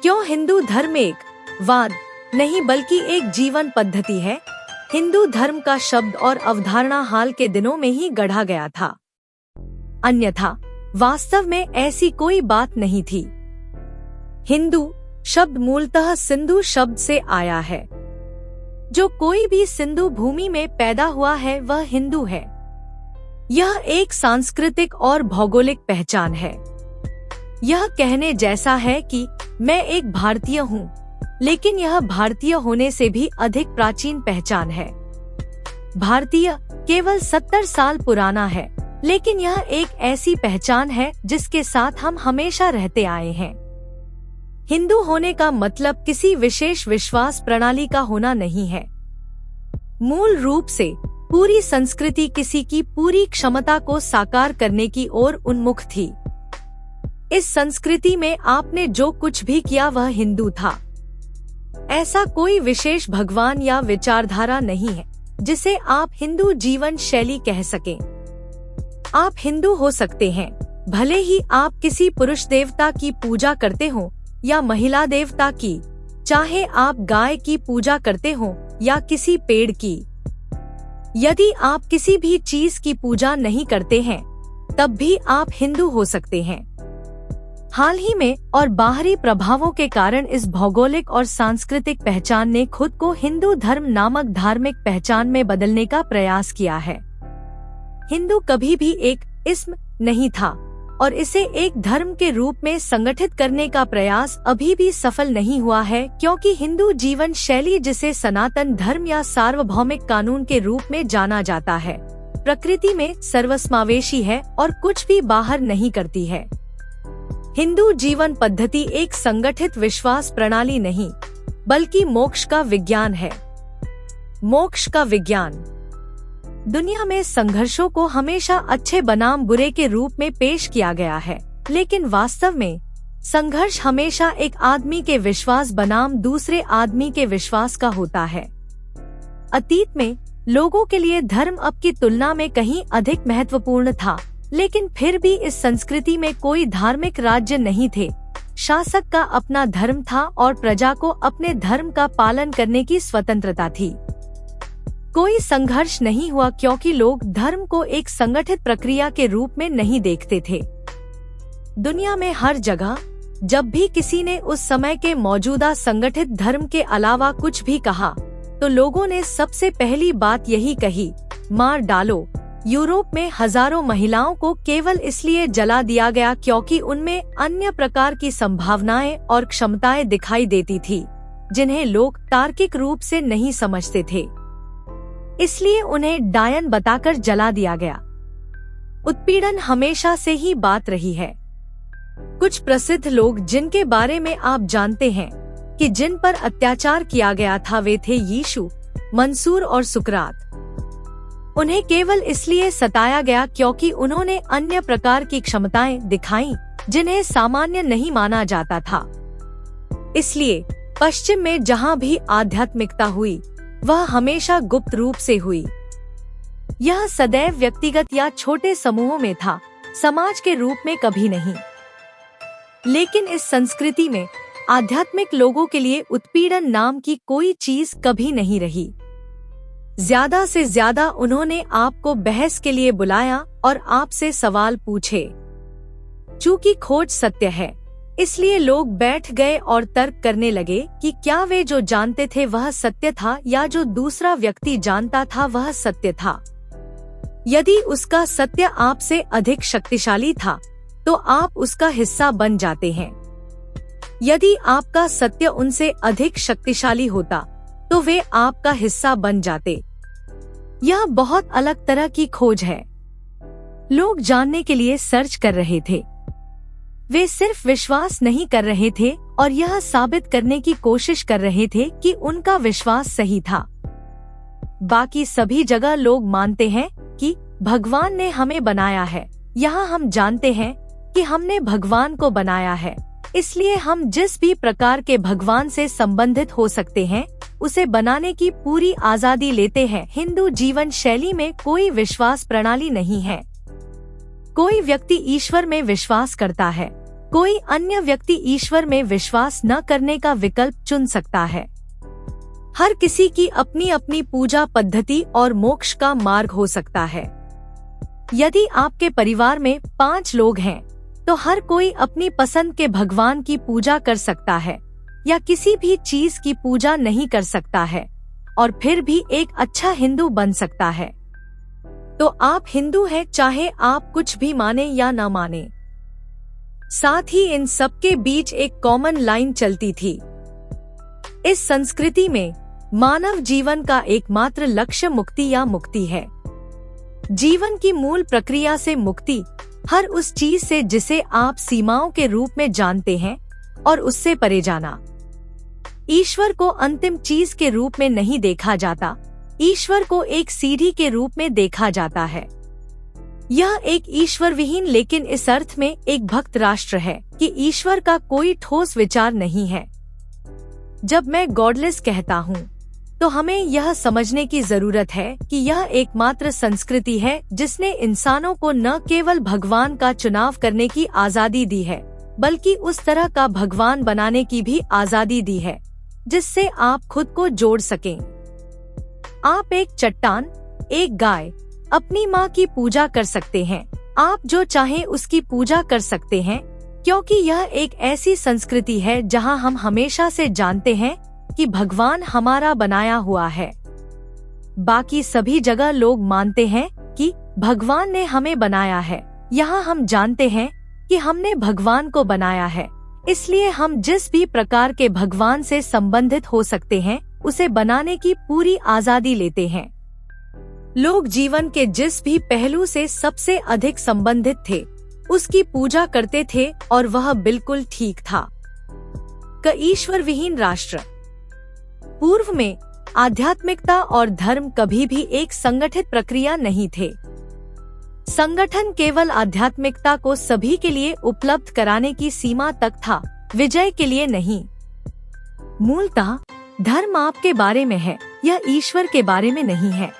क्यों हिंदू धर्म एक वाद नहीं बल्कि एक जीवन पद्धति है। हिंदू धर्म का शब्द और अवधारणा हाल के दिनों में ही गढ़ा गया था, अन्यथा वास्तव में ऐसी कोई बात नहीं थी। हिंदू शब्द मूलतः सिंधु शब्द से आया है। जो कोई भी सिंधु भूमि में पैदा हुआ है वह हिंदू है। यह एक सांस्कृतिक और भौगोलिक पहचान है। यह कहने जैसा है कि मैं एक भारतीय हूँ, लेकिन यह भारतीय होने से भी अधिक प्राचीन पहचान है। भारतीय केवल 70 साल पुराना है, लेकिन यह एक ऐसी पहचान है जिसके साथ हम हमेशा रहते आए हैं। हिंदू होने का मतलब किसी विशेष विश्वास प्रणाली का होना नहीं है। मूल रूप से पूरी संस्कृति किसी की पूरी क्षमता को साकार करने की ओर उन्मुख थी। इस संस्कृति में आपने जो कुछ भी किया वह हिंदू था। ऐसा कोई विशेष भगवान या विचारधारा नहीं है जिसे आप हिंदू जीवन शैली कह सकें। आप हिंदू हो सकते हैं भले ही आप किसी पुरुष देवता की पूजा करते हो या महिला देवता की, चाहे आप गाय की पूजा करते हो या किसी पेड़ की। यदि आप किसी भी चीज की पूजा नहीं करते हैं तब भी आप हिंदू हो सकते हैं। हाल ही में और बाहरी प्रभावों के कारण इस भौगोलिक और सांस्कृतिक पहचान ने खुद को हिंदू धर्म नामक धार्मिक पहचान में बदलने का प्रयास किया है। हिंदू कभी भी एक इस्म नहीं था और इसे एक धर्म के रूप में संगठित करने का प्रयास अभी भी सफल नहीं हुआ है, क्योंकि हिंदू जीवन शैली, जिसे सनातन धर्म या सार्वभौमिक कानून के रूप में जाना जाता है, प्रकृति में सर्वसमावेशी है और कुछ भी बाहर नहीं करती है। हिंदू जीवन पद्धति एक संगठित विश्वास प्रणाली नहीं बल्कि मोक्ष का विज्ञान है। मोक्ष का विज्ञान दुनिया में संघर्षों को हमेशा अच्छे बनाम बुरे के रूप में पेश किया गया है, लेकिन वास्तव में संघर्ष हमेशा एक आदमी के विश्वास बनाम दूसरे आदमी के विश्वास का होता है। अतीत में लोगों के लिए धर्म अब की तुलना में कहीं अधिक महत्वपूर्ण था, लेकिन फिर भी इस संस्कृति में कोई धार्मिक राज्य नहीं थे। शासक का अपना धर्म था और प्रजा को अपने धर्म का पालन करने की स्वतंत्रता थी। कोई संघर्ष नहीं हुआ क्योंकि लोग धर्म को एक संगठित प्रक्रिया के रूप में नहीं देखते थे। दुनिया में हर जगह जब भी किसी ने उस समय के मौजूदा संगठित धर्म के अलावा कुछ भी कहा तो लोगों ने सबसे पहली बात यही कही, मार डालो। यूरोप में हजारों महिलाओं को केवल इसलिए जला दिया गया क्योंकि उनमें अन्य प्रकार की संभावनाएं और क्षमताएं दिखाई देती थी जिन्हें लोग तार्किक रूप से नहीं समझते थे, इसलिए उन्हें डायन बताकर जला दिया गया। उत्पीड़न हमेशा से ही बात रही है। कुछ प्रसिद्ध लोग जिनके बारे में आप जानते हैं कि जिन पर अत्याचार किया गया था वे थे यीशु, मंसूर और सुकरात। उन्हें केवल इसलिए सताया गया क्योंकि उन्होंने अन्य प्रकार की क्षमताएं दिखाईं जिन्हें सामान्य नहीं माना जाता था। इसलिए पश्चिम में जहां भी आध्यात्मिकता हुई वह हमेशा गुप्त रूप से हुई। यह सदैव व्यक्तिगत या छोटे समूहों में था, समाज के रूप में कभी नहीं। लेकिन इस संस्कृति में आध्यात्मिक लोगों के लिए उत्पीड़न नाम की कोई चीज कभी नहीं रही। ज्यादा से ज्यादा उन्होंने आपको बहस के लिए बुलाया और आपसे सवाल पूछे। चूंकि खोज सत्य है, इसलिए लोग बैठ गए और तर्क करने लगे कि क्या वे जो जानते थे वह सत्य था या जो दूसरा व्यक्ति जानता था वह सत्य था। यदि उसका सत्य आपसे अधिक शक्तिशाली था तो आप उसका हिस्सा बन जाते हैं। यदि आपका सत्य उनसे अधिक शक्तिशाली होता तो वे आपका हिस्सा बन जाते। यह बहुत अलग तरह की खोज है। लोग जानने के लिए सर्च कर रहे थे, वे सिर्फ विश्वास नहीं कर रहे थे और यह साबित करने की कोशिश कर रहे थे कि उनका विश्वास सही था। बाकी सभी जगह लोग मानते हैं कि भगवान ने हमें बनाया है। यहाँ हम जानते हैं कि हमने भगवान को बनाया है, इसलिए हम जिस भी प्रकार के भगवान से संबंधित हो सकते हैं उसे बनाने की पूरी आजादी लेते हैं। हिंदू जीवन शैली में कोई विश्वास प्रणाली नहीं है। कोई व्यक्ति ईश्वर में विश्वास करता है, कोई अन्य व्यक्ति ईश्वर में विश्वास न करने का विकल्प चुन सकता है। हर किसी की अपनी अपनी पूजा पद्धति और मोक्ष का मार्ग हो सकता है। यदि आपके परिवार में 5 लोग हैं, तो हर कोई अपनी पसंद के भगवान की पूजा कर सकता है या किसी भी चीज की पूजा नहीं कर सकता है और फिर भी एक अच्छा हिंदू बन सकता है। तो आप हिंदू हैं, चाहे आप कुछ भी माने या न माने। साथ ही इन सबके बीच एक कॉमन लाइन चलती थी। इस संस्कृति में मानव जीवन का एकमात्र लक्ष्य मुक्ति या मुक्ति है। जीवन की मूल प्रक्रिया से मुक्ति, हर उस चीज से जिसे आप सीमाओं के रूप में जानते हैं और उससे परे जाना। ईश्वर को अंतिम चीज के रूप में नहीं देखा जाता, ईश्वर को एक सीढ़ी के रूप में देखा जाता है। यह एक ईश्वर विहीन लेकिन इस अर्थ में एक भक्त राष्ट्र है कि ईश्वर का कोई ठोस विचार नहीं है। जब मैं गॉडलेस कहता हूँ, तो हमें यह समझने की जरूरत है कि यह एकमात्र संस्कृति है जिसने इंसानों को न केवल भगवान का चुनाव करने की आजादी दी है, बल्कि उस तरह का भगवान बनाने की भी आजादी दी है जिससे आप खुद को जोड़ सकें। आप एक चट्टान, एक गाय, अपनी माँ की पूजा कर सकते हैं। आप जो चाहें उसकी पूजा कर सकते हैं, क्योंकि यह एक ऐसी संस्कृति है जहाँ हम हमेशा से जानते हैं कि भगवान हमारा बनाया हुआ है। बाकी सभी जगह लोग मानते हैं कि भगवान ने हमें बनाया है। यहाँ हम जानते हैं कि हमने भगवान को बनाया है, इसलिए हम जिस भी प्रकार के भगवान से संबंधित हो सकते हैं उसे बनाने की पूरी आजादी लेते हैं। लोग जीवन के जिस भी पहलू से सबसे अधिक संबंधित थे उसकी पूजा करते थे और वह बिल्कुल ठीक था। ईश्वर विहीन राष्ट्र। पूर्व में आध्यात्मिकता और धर्म कभी भी एक संगठित प्रक्रिया नहीं थे। संगठन केवल आध्यात्मिकता को सभी के लिए उपलब्ध कराने की सीमा तक था, विजय के लिए नहीं। मूलतः धर्म आपके बारे में है, यह ईश्वर के बारे में नहीं है।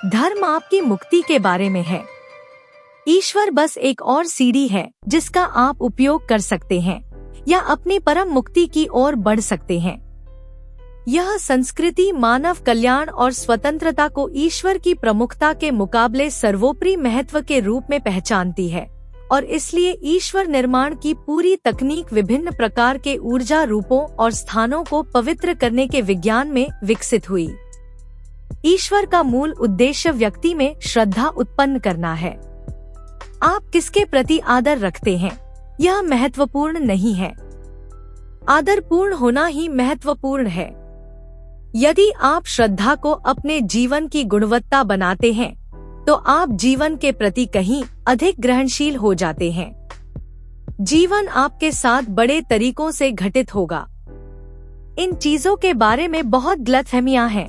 धर्म आपकी मुक्ति के बारे में है। ईश्वर बस एक और सीढ़ी है जिसका आप उपयोग कर सकते हैं या अपनी परम मुक्ति की ओर बढ़ सकते हैं। यह संस्कृति मानव कल्याण और स्वतंत्रता को ईश्वर की प्रमुखता के मुकाबले सर्वोपरि महत्व के रूप में पहचानती है और इसलिए ईश्वर निर्माण की पूरी तकनीक विभिन्न प्रकार के ऊर्जा रूपों और स्थानों को पवित्र करने के विज्ञान में विकसित हुई। ईश्वर का मूल उद्देश्य व्यक्ति में श्रद्धा उत्पन्न करना है। आप किसके प्रति आदर रखते हैं, यह महत्वपूर्ण नहीं है। आदरपूर्ण होना ही महत्वपूर्ण है। यदि आप श्रद्धा को अपने जीवन की गुणवत्ता बनाते हैं, तो आप जीवन के प्रति कहीं अधिक ग्रहणशील हो जाते हैं। जीवन आपके साथ बड़े तरीकों से घटित होगा। इन चीजों के बारे में बहुत गलतफहमियां हैं,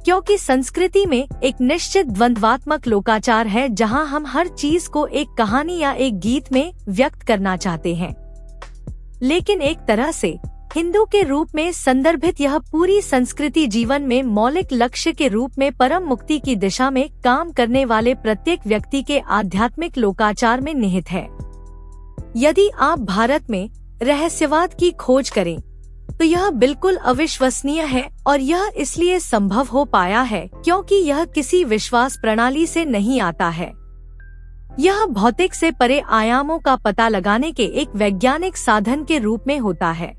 क्योंकि संस्कृति में एक निश्चित द्वंद्वात्मक लोकाचार है जहां हम हर चीज को एक कहानी या एक गीत में व्यक्त करना चाहते हैं। लेकिन एक तरह से हिंदू के रूप में संदर्भित यह पूरी संस्कृति जीवन में मौलिक लक्ष्य के रूप में परम मुक्ति की दिशा में काम करने वाले प्रत्येक व्यक्ति के आध्यात्मिक लोकाचार में निहित है। यदि आप भारत में रहस्यवाद की खोज करें, तो यह बिल्कुल अविश्वसनीय है और यह इसलिए संभव हो पाया है क्योंकि यह किसी विश्वास प्रणाली से नहीं आता है। यह भौतिक से परे आयामों का पता लगाने के एक वैज्ञानिक साधन के रूप में होता है।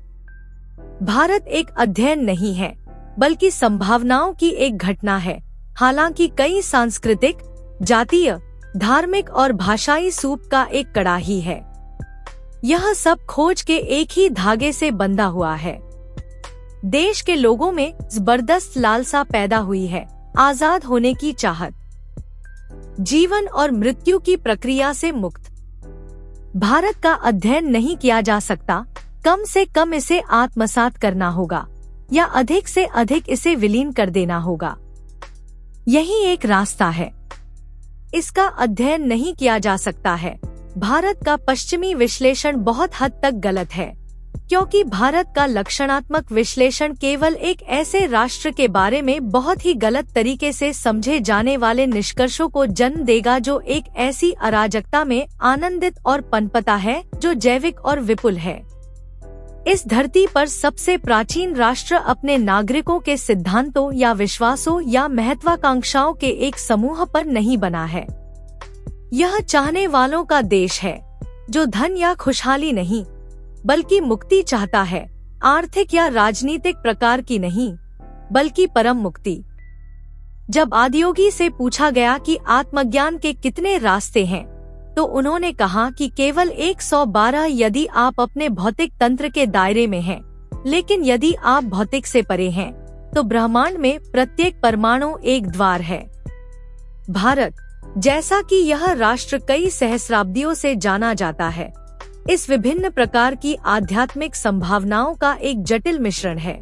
भारत एक अध्ययन नहीं है, बल्कि संभावनाओं की एक घटना है। हालांकि कई सांस्कृतिक, जातीय, धार्मिक और भाषाई सूप का एक कड़ाही है। यह सब खोज के एक ही धागे से बंधा हुआ है। देश के लोगों में जबरदस्त लालसा पैदा हुई है, आजाद होने की चाहत, जीवन और मृत्यु की प्रक्रिया से मुक्त। भारत का अध्ययन नहीं किया जा सकता, कम से कम इसे आत्मसात करना होगा या अधिक से अधिक इसे विलीन कर देना होगा। यही एक रास्ता है। इसका अध्ययन नहीं किया जा सकता है। भारत का पश्चिमी विश्लेषण बहुत हद तक गलत है। क्योंकि भारत का लक्षणात्मक विश्लेषण केवल एक ऐसे राष्ट्र के बारे में बहुत ही गलत तरीके से समझे जाने वाले निष्कर्षों को जन्म देगा जो एक ऐसी अराजकता में आनंदित और पनपता है जो जैविक और विपुल है। इस धरती पर सबसे प्राचीन राष्ट्र अपने नागरिकों के सिद्धांतों या विश्वासों या महत्वाकांक्षाओं के एक समूह पर नहीं बना है। यह चाहने वालों का देश है जो धन या खुशहाली नहीं बल्कि मुक्ति चाहता है, आर्थिक या राजनीतिक प्रकार की नहीं बल्कि परम मुक्ति। जब आदियोगी से पूछा गया कि आत्मज्ञान के कितने रास्ते हैं, तो उन्होंने कहा कि केवल 112 यदि आप अपने भौतिक तंत्र के दायरे में हैं, लेकिन यदि आप भौतिक से परे हैं, तो ब्रह्मांड में प्रत्येक परमाणु एक द्वार है। भारत, जैसा कि यह राष्ट्र कई सहस्राब्दियों से जाना जाता है, इस विभिन्न प्रकार की आध्यात्मिक संभावनाओं का एक जटिल मिश्रण है।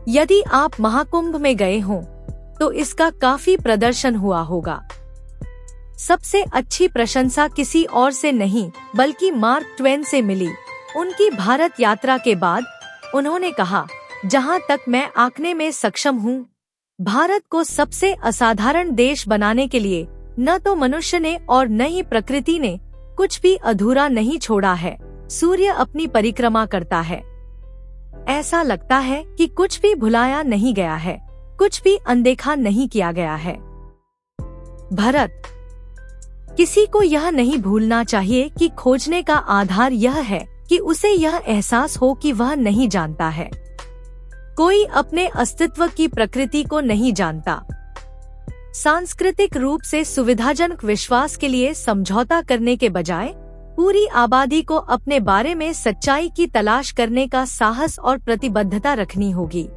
यदि आप महाकुंभ में गए हों, तो इसका काफी प्रदर्शन हुआ होगा। सबसे अच्छी प्रशंसा किसी और से नहीं बल्कि मार्क ट्वेन से मिली। उनकी भारत यात्रा के बाद उन्होंने कहा, जहां तक मैं आंकने में सक्षम हूं, भारत को सबसे असाधारण देश बनाने के लिए न तो मनुष्य ने और न ही प्रकृति ने कुछ भी अधूरा नहीं छोड़ा है। सूर्य अपनी परिक्रमा करता है। ऐसा लगता है कि कुछ भी भुलाया नहीं गया है, कुछ भी अनदेखा नहीं किया गया है। भरत, किसी को यह नहीं भूलना चाहिए कि खोजने का आधार यह है कि उसे यह एहसास हो कि वह नहीं जानता है। कोई अपने अस्तित्व की प्रकृति को नहीं जानता। सांस्कृतिक रूप से सुविधाजनक विश्वास के लिए समझौता करने के बजाय पूरी आबादी को अपने बारे में सच्चाई की तलाश करने का साहस और प्रतिबद्धता रखनी होगी।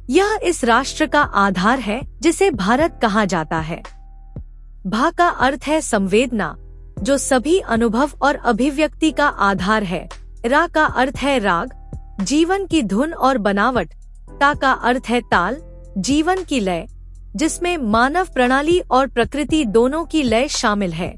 यह इस राष्ट्र का आधार है जिसे भारत कहा जाता है। भा का अर्थ है संवेदना, जो सभी अनुभव और अभिव्यक्ति का आधार है। रा का अर्थ है राग, जीवन की धुन और बनावट। ता का अर्थ है ताल, जीवन की लय, जिसमें मानव प्रणाली और प्रकृति दोनों की लय शामिल है।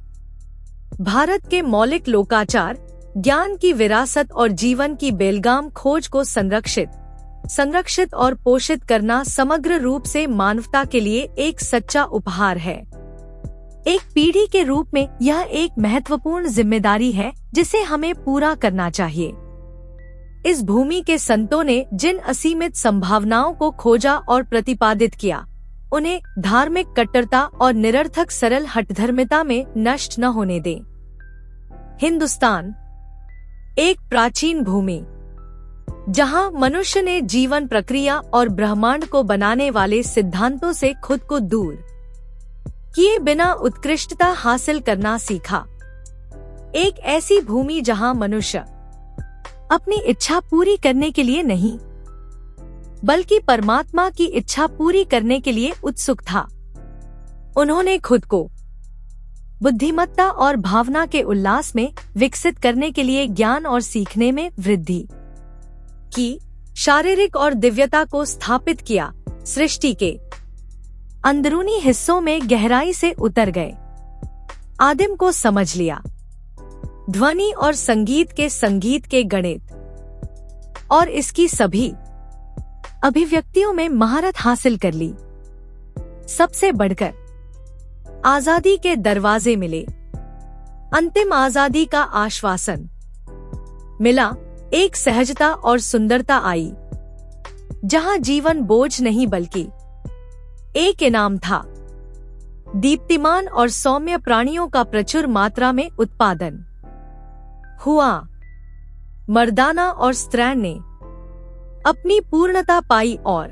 भारत के मौलिक लोकाचार, ज्ञान की विरासत और जीवन की बेलगाम खोज को संरक्षित और पोषित करना समग्र रूप से मानवता के लिए एक सच्चा उपहार है। एक पीढ़ी के रूप में यह एक महत्वपूर्ण जिम्मेदारी है जिसे हमें पूरा करना चाहिए। इस भूमि के संतों ने जिन असीमित संभावनाओं को खोजा और प्रतिपादित किया, उन्हें धार्मिक कट्टरता और निरर्थक सरल हठधर्मिता में नष्ट न होने दें। हिंदुस्तान, एक प्राचीन भूमि जहां मनुष्य ने जीवन प्रक्रिया और ब्रह्मांड को बनाने वाले सिद्धांतों से खुद को दूर किए बिना उत्कृष्टता हासिल करना सीखा। एक ऐसी भूमि जहां मनुष्य अपनी इच्छा पूरी करने के लिए नहीं बल्कि परमात्मा की इच्छा पूरी करने के लिए उत्सुक था। उन्होंने खुद को बुद्धिमत्ता और भावना के उल्लास में विकसित करने के लिए ज्ञान और सीखने में वृद्धि की, शारीरिक और दिव्यता को स्थापित किया, सृष्टि के अंदरूनी हिस्सों में गहराई से उतर गए, आदिम को समझ लिया, ध्वनि और संगीत के गणित और इसकी सभी अभिव्यक्तियों में महारत हासिल कर ली। सबसे बढ़कर आजादी के दरवाजे मिले। अंतिम आजादी का आश्वासन मिला। एक सहजता और सुंदरता आई जहां जीवन बोझ नहीं बल्कि एक इनाम था। दीप्तिमान और सौम्य प्राणियों का प्रचुर मात्रा में उत्पादन हुआ। मर्दाना और स्त्रैण ने अपनी पूर्णता पाई और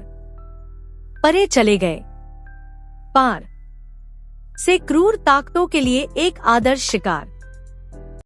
परे चले गए। पार से क्रूर ताकतों के लिए एक आदर्श शिकार।